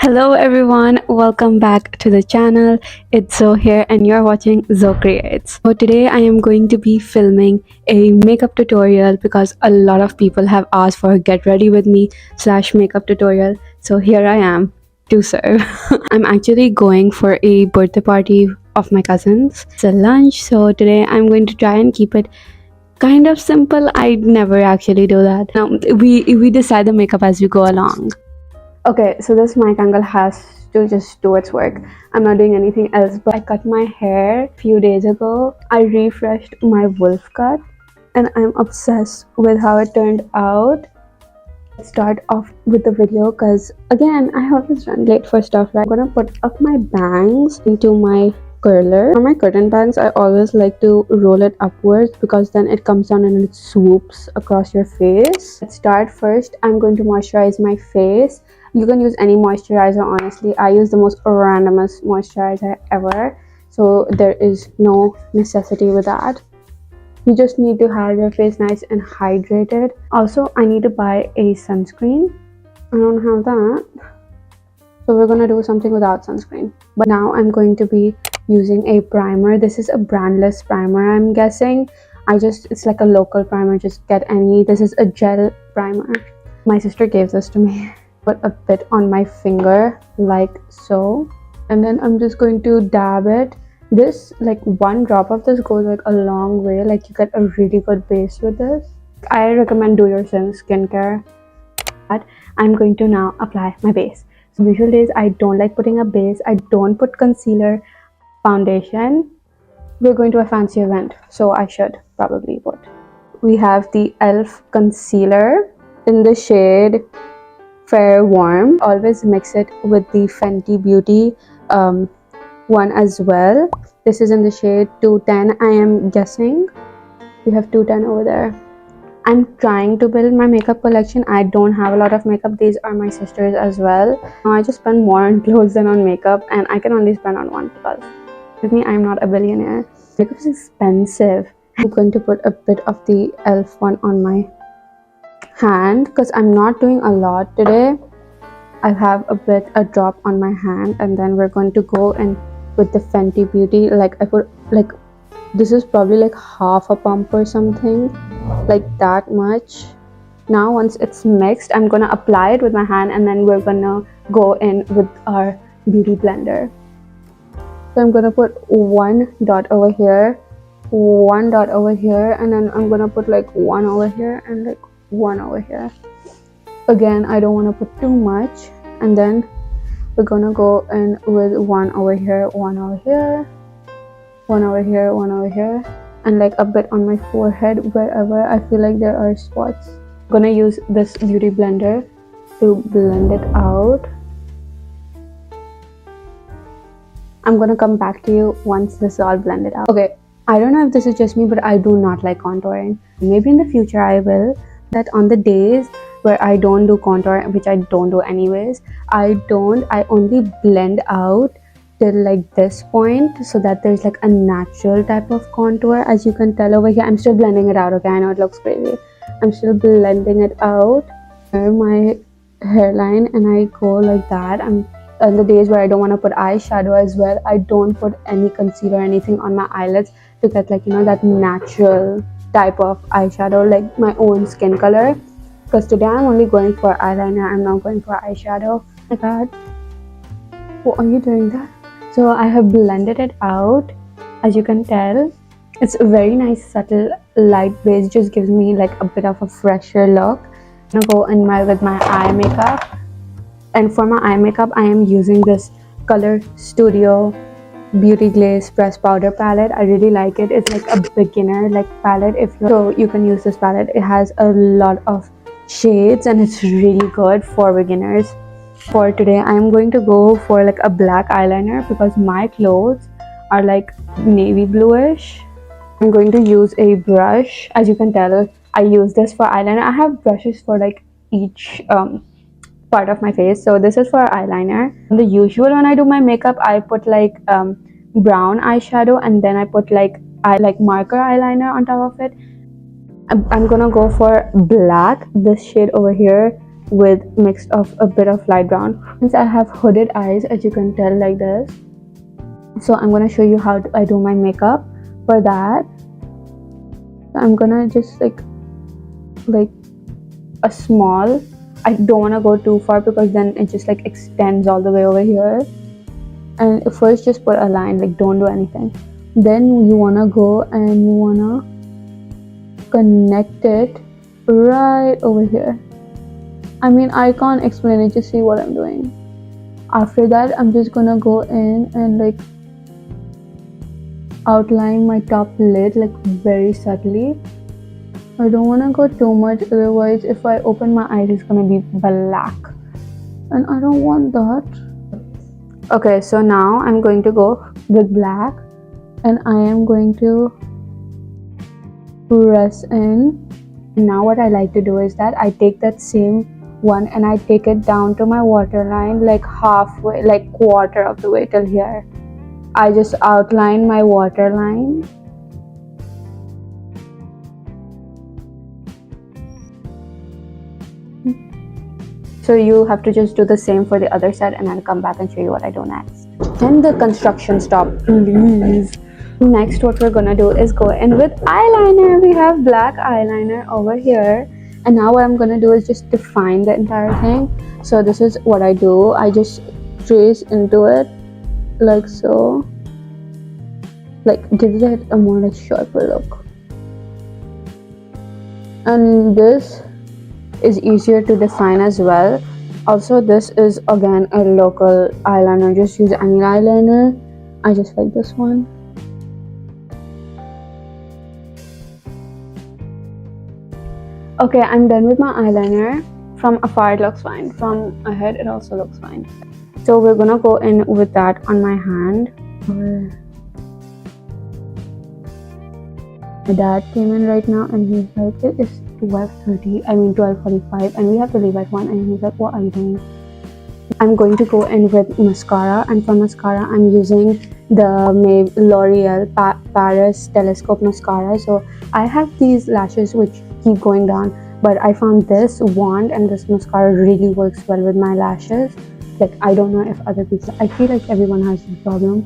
Hello everyone, welcome back to the channel. It's Zo here and you're watching Zo Creates. So today I am going to be filming a makeup tutorial because a lot of people have asked for a get ready with me / makeup tutorial. So here I am to serve. I'm actually going for a birthday party of my cousins. It's a lunch, so today I'm going to try and keep it kind of simple. I never actually do that. Now we decide the makeup as we go along. Okay, so this mic angle has to just do its work. I'm not doing anything else, but I cut my hair a few days ago. I refreshed my wolf cut and I'm obsessed with how it turned out. Let's start off with the video because again, I always run late for stuff, right? I'm gonna put up my bangs into my curler. For my curtain bangs, I always like to roll it upwards because then it comes down and it swoops across your face. Let's start first. I'm going to moisturize my face. You can use any moisturizer, honestly. I use the most randomest moisturizer ever, so there is no necessity with that. You just need to have your face nice and hydrated. Also, I need to buy a sunscreen. I don't have that, so we're gonna do something without sunscreen. But now I'm going to be using a primer. This is a brandless primer, I'm guessing. It's like a local primer, just get any. This is a gel primer. My sister gave this to me. Put a bit on my finger like so, and then I'm just going to dab it. This, like, one drop of this goes like a long way. Like, you get a really good base with this. I recommend do your skincare. But I'm going to now apply my base. So usual days I don't like putting a base. I don't put concealer, foundation. We're going to a fancy event, so I should probably put. We have the e.l.f. concealer in the shade Fair Warm. Always mix it with the Fenty Beauty one as well. This is in the shade 210, I am guessing. We have 210 over there. I'm trying to build my makeup collection. I don't have a lot of makeup. These are my sisters as well. I just spend more on clothes than on makeup, and I can only spend on one because with me, I'm not a billionaire. Makeup is expensive. I'm going to put a bit of the e.l.f. one on my hand because I'm not doing a lot today. I have a drop on my hand, and then we're going to go in with the Fenty Beauty. Like, I put, like, this is probably like half a pump or something, like that much. Now once it's mixed, I'm gonna apply it with my hand, and then we're gonna go in with our beauty blender. So I'm gonna put one dot over here, one dot over here, and then I'm gonna put like one over here and like one over here. Again, I don't want to put too much, and then we're gonna go in with one over here, one over here, one over here, one over here, and like a bit on my forehead wherever I feel like there are spots. I'm gonna use this beauty blender to blend it out. I'm gonna come back to you once this is all blended out. Okay, I don't know if this is just me, but I do not like contouring. Maybe in the future I will. That on the days where I don't do contour, which I don't do anyways, I only blend out till like this point so that there's like a natural type of contour. As you can tell over here, I'm still blending it out. Okay, I know it looks crazy. I'm still blending it out. My hairline, and I go like that. I'm on the days where I don't want to put eyeshadow as well, I don't put any concealer or anything on my eyelids to get, like, you know, that natural type of eyeshadow, like my own skin color. Because today I'm only going for eyeliner, I'm not going for eyeshadow. Oh my god, what are you doing that? So I have blended it out. As you can tell, it's a very nice subtle light base, just gives me like a bit of a fresher look. I'm gonna go in with my eye makeup, and for my eye makeup I am using this Color Studio Beauty Glaze Press Powder palette. I really like it. It's like a beginner like palette. So you can use this palette. It has a lot of shades and it's really good for beginners. For today I'm going to go for like a black eyeliner because my clothes are like navy bluish. I'm going to use a brush. As you can tell, I use this for eyeliner. I have brushes for like each part of my face. So this is for eyeliner. The usual when I do my makeup, I put like brown eyeshadow, and then I put like marker eyeliner on top of it. I'm gonna go for black, this shade over here, with mixed of a bit of light brown. Since I have hooded eyes, as you can tell, like this, so I'm gonna show you how I do my makeup. For that, I'm gonna just like a small, I don't want to go too far because then it just like extends all the way over here. And first just put a line, like don't do anything. Then you want to go and you want to connect it right over here. I mean, I can't explain it, just see what I'm doing. After that, I'm just gonna go in and like outline my top lid like very subtly. I don't want to go too much, otherwise if I open my eyes it's gonna be black and I don't want that. Okay, so now I'm going to go with black and I am going to press in. And now what I like to do is that I take that same one and I take it down to my waterline like halfway, like quarter of the way till here. I just outline my waterline. So you have to just do the same for the other side and I'll come back and show you what I do next. And the construction stop, please. Next, what we're gonna do is go in with eyeliner. We have black eyeliner over here. And now what I'm gonna do is just define the entire thing. So this is what I do. I just trace into it like so. Like gives it a more like sharper look. And this is easier to define as well. Also, this is again a local eyeliner. Just use any eyeliner. I just like this one. Okay, I'm done with my eyeliner. From afar it looks fine. From ahead it also looks fine. So we're gonna go in with that on my hand. My dad came in right now and he's like, it is 12:30, I mean 12:45 and we have to leave at 1 and he's like, what are you doing? I'm going to go in with mascara, and for mascara I'm using the L'Oreal Paris Telescope mascara. So I have these lashes which keep going down, but I found this wand and this mascara really works well with my lashes. Like I don't know if other people, I feel like everyone has this problem.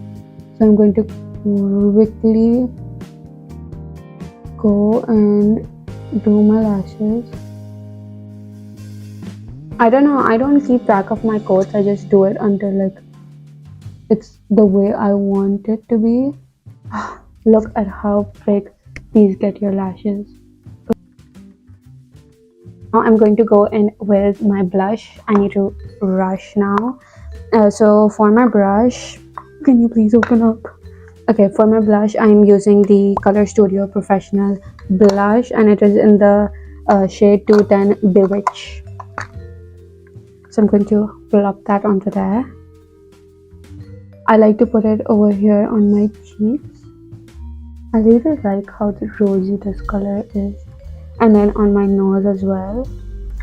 So I'm going to quickly go and do my lashes. I don't know, I don't keep track of my coats. I just do it until like it's the way I want it to be. Look at how big these get your lashes. Now I'm going to go in with my blush. I need to rush now. So for my brush, can you please open up? Okay, for my blush, I'm using the Color Studio Professional blush and it is in the shade 210 Bewitch. So I'm going to plop that onto there. I like to put it over here on my cheeks. I really like how rosy this color is. And then on my nose as well.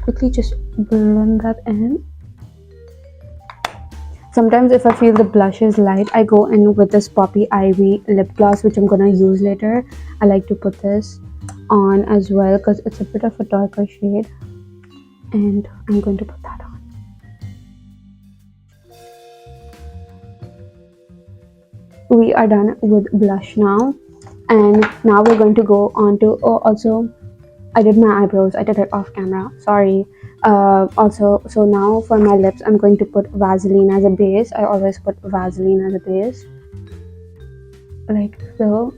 Quickly just blend that in. Sometimes if I feel the blush is light, I go in with this Poppy Ivy lip gloss, which I'm gonna use later. I like to put this on as well because it's a bit of a darker shade. And I'm going to put that on. We are done with blush now. And now we're going to go on to, oh, also, I did my eyebrows. I did it off camera. Sorry. Also, so now for my lips, I'm going to put Vaseline as a base. I always put Vaseline as a base. Like so.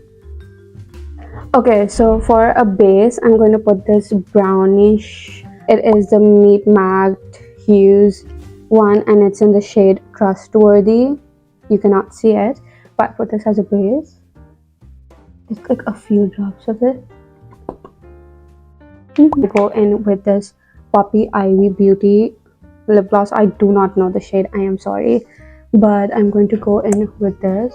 Okay, so for a base, I'm going to put this brownish. It is the Meet Matte Hues one and it's in the shade Trustworthy. You cannot see it, but I put this as a base. Just like a few drops of it. I go in with this Poppy Ivy Beauty lip gloss. I do not know the shade, I am sorry, but I'm going to go in with this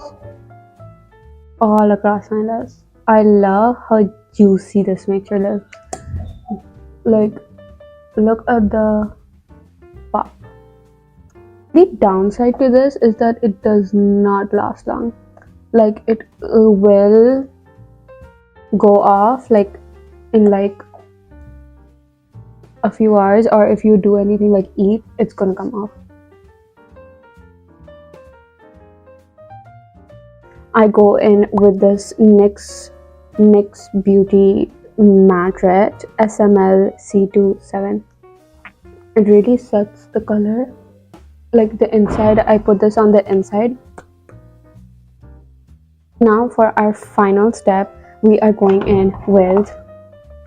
all across my lips. I love how juicy this makes your lips. Like, look at the pop. The downside to this is that it does not last long. Like, it will go off like in like a few hours, or if you do anything like eat, it's gonna come off. I go in with this NYX Beauty Matte Red SML C27. It really sets the color. Like the inside, I put this on the inside. Now for our final step, we are going in with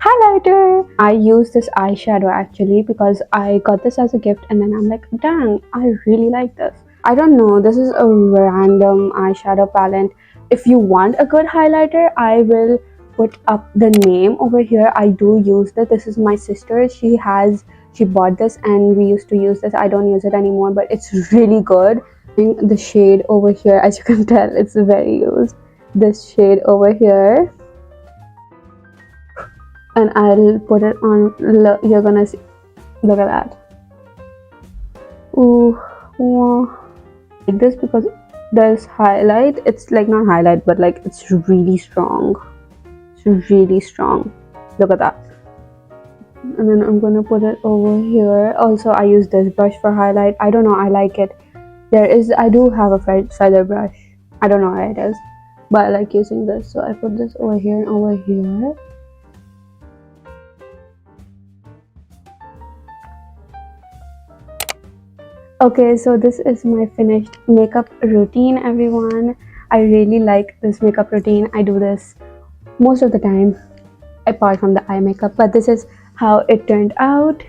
highlighter. I use this eyeshadow actually because I got this as a gift, and then I'm like, dang, I really like this. I don't know, this is a random eyeshadow palette. If you want a good highlighter, I will put up the name over here. I do use that. This is my sister. She bought this and we used to use this. I don't use it anymore, but it's really good. The shade over here, as you can tell, it's very used. This shade over here, and I'll put it on. You're gonna see. Look at that. Ooh, wow. Like this because there's highlight. It's like not highlight, but like it's really strong. It's really strong. Look at that. And then I'm gonna put it over here. Also, I use this brush for highlight. I don't know. I like it. I do have a feather brush. I don't know where it is, but I like using this. So I put this over here and over here. Okay, so this is my finished makeup routine, everyone. I really like this makeup routine. I do this most of the time, apart from the eye makeup, but this is how it turned out.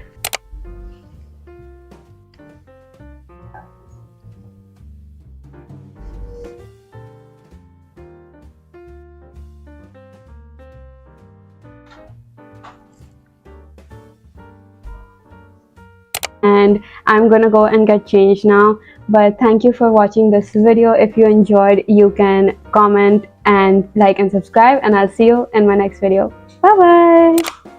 And I'm gonna go and get changed now, but thank you for watching this video. If you enjoyed, you can comment and like and subscribe, and I'll see you in my next video. Bye bye.